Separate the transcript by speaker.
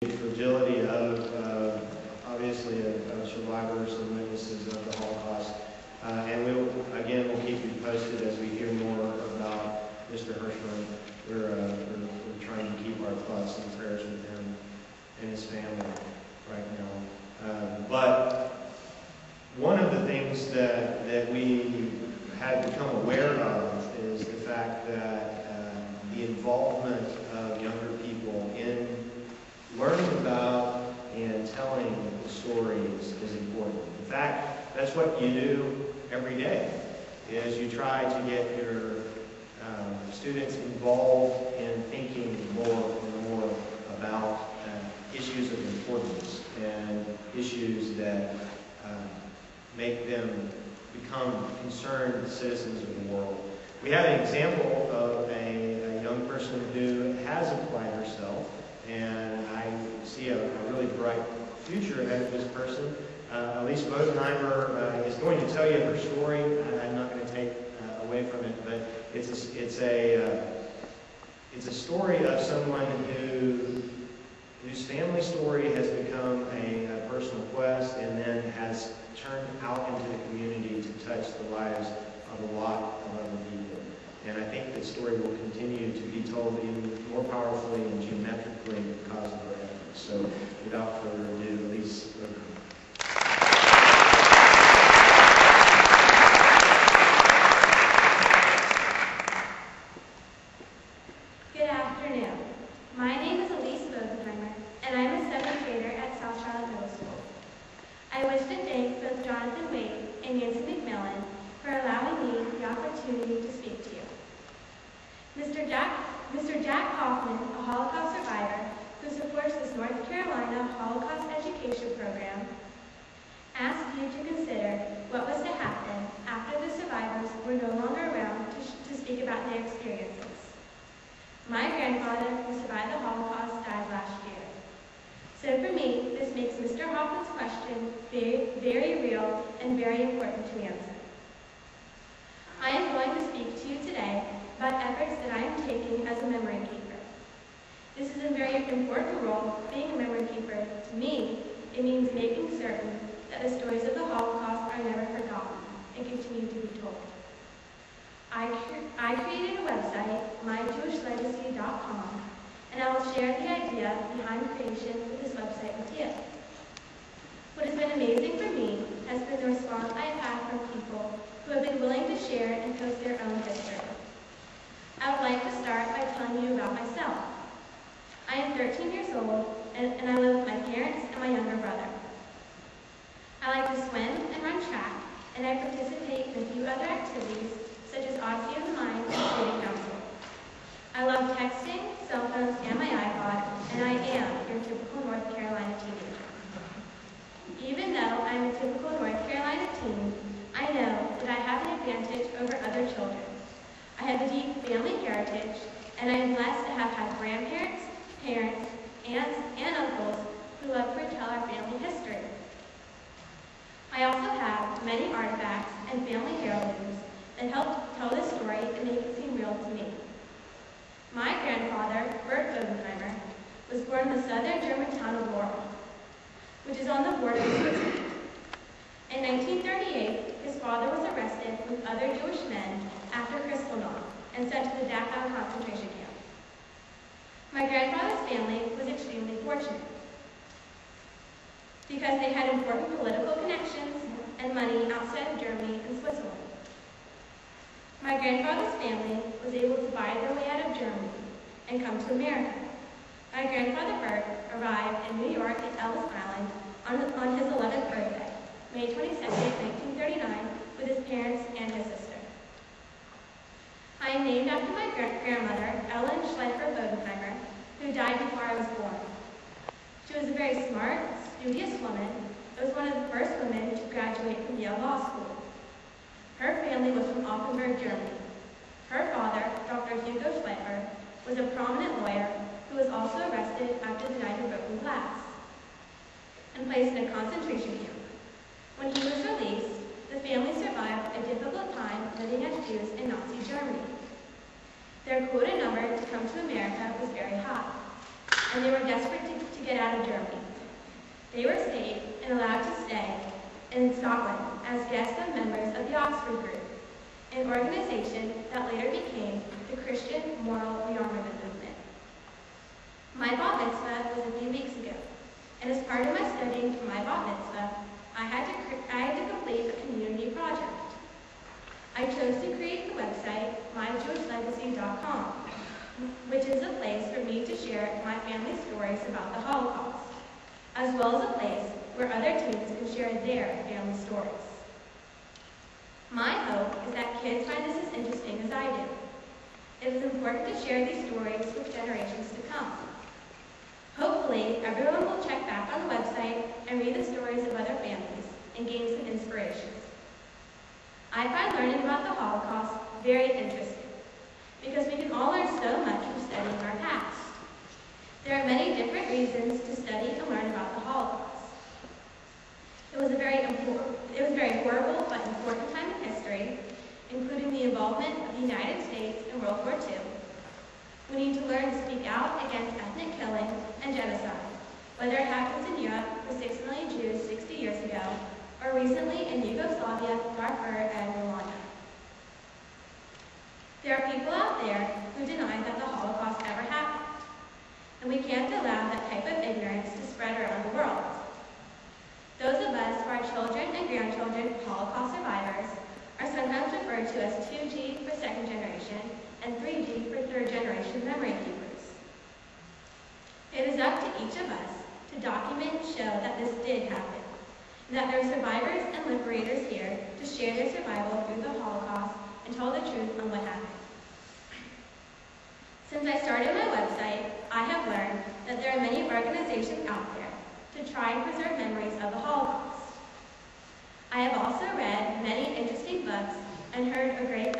Speaker 1: fragility of obviously of survivors and witnesses of the Holocaust. And we'll keep you posted as we hear more about Mr. Hirschman. We're trying to keep our thoughts and prayers with him and his family right now. But one of the things that we had become aware of is the fact that the involvement of younger people in learning about and telling stories is important. In fact, that's what you do every day, is you try to get your students involved in thinking more and more about issues of importance and issues that make them become concerned citizens of the world. We have an example of a young person who has applied herself, and I see a really bright future ahead of this person. Elyse is going to tell you her story. I'm not going to take away from it, but it's a story of someone whose family story has become a personal quest and then has turned out into the community to touch the lives of a lot of other people. And I think the story will continue to be told even more powerfully and geometrically because of our efforts. So without further ado, Elyse.
Speaker 2: Good afternoon. My name is Elyse, and I'm a 7th grader at South Charlotte Middle School. I wish to thank both Jonathan Wade and Nancy McMillan for allowing me the opportunity to speak to you. Mr. Jack Hoffman, a Holocaust survivor who supports this North Carolina Holocaust Education Program, asked you to consider what was to happen after the survivors were no longer around to speak about their experiences. My grandfather, who survived the Holocaust, died last year. So for me, this makes Mr. Hoffman's question very, very real and very important to answer. I am going to speak to you today about efforts that I am taking as a memory keeper. This is a very important role, being a memory keeper. To me, it means making certain that the stories of the Holocaust are never forgotten and continue to be told. I created a website, myjewishlegacy.com, and I will share the idea behind the creation of this website with you. What has been amazing for me has been the response I have had from people who have been willing to share and post their own history. I would like to start by telling you about myself. I am 13 years old, and I live with my parents and my younger brother. I like to swim and run track, and I participate in a few other activities, such as Odyssey of the Mind and Student Council. I love texting, cell phones, and my iPod, and I am your typical North Carolina teenager. Even though I'm a typical North Carolina teen, I know that I have an advantage over other children. I have a deep family heritage, and I am blessed to have had grandparents, parents, aunts, and uncles who love to retell our family history. I also have many artifacts and family heirlooms that help tell this story and make it seem real to me. My grandfather, Bert Bodenheimer, was born in the southern German town of Laurel, which is on the border of Switzerland. In 1938, his father was arrested with other Jewish men after Kristallnacht and sent to the Dachau concentration camp. My grandfather's family was extremely fortunate because they had important political connections and money outside of Germany and Switzerland. My grandfather's family was able to buy their way out of Germany and come to America. My grandfather Bert arrived in New York at Ellis Island on his 11th birthday, May 22, 1939, with his parents and his sister. I am named after my grandmother, Ellen Schleifer Bodenheimer, who died before I was born. She was a very smart, studious woman and was one of the first women to graduate from Yale Law School. Her family was from Offenburg, Germany. Her father, Dr. Hugo Schleifer, was a prominent lawyer who was also arrested after the night of broken glass and placed in a concentration camp. When he was released, the family survived a difficult time living as Jews in Nazi Germany. Their quota number to come to America was very high, and they were desperate to to get out of Germany. They were safe and allowed to stay in Scotland as guests of members of the Oxford Group, an organization that later became the Christian Moral Rearmament Movement. My bat mitzvah was a few weeks ago, and as part of my studying for my bat mitzvah, I had to complete a community project. I chose to create the website myjewishlegacy.com, which is a place for me to share my family's stories about the Holocaust, as well as a place where other teens can share their family stories. My hope is that kids find this as interesting as I do. It is important to share these stories with generations to come. Hopefully, everyone will check back on the website and read the stories of other families and gain some inspiration. I find learning about the Holocaust very interesting because we can all learn so much from studying our past. There are many different reasons to study and learn about the Holocaust. It was a very horrible but important time in history, including the involvement of the United States in World War II. We need to learn to speak out against ethnic killing and genocide, whether it happens in Europe with 6 million Jews 60 years ago, or recently in Yugoslavia, Darfur, and Rwanda. There are people out there who deny that the Holocaust ever happened, and we can't allow that type of ignorance to spread around the world. Those of us who are children and grandchildren of Holocaust survivors are sometimes referred to as 2G for second generation and 3G for third generation memory keepers. It is up to each of us to document and show that this did happen, and that there are survivors and liberators here to share their survival through the Holocaust and tell the truth on what happened. Since I started my website, I have learned that there are many organizations out there to try and preserve memories of the Holocaust. I have also read many interesting books and heard a great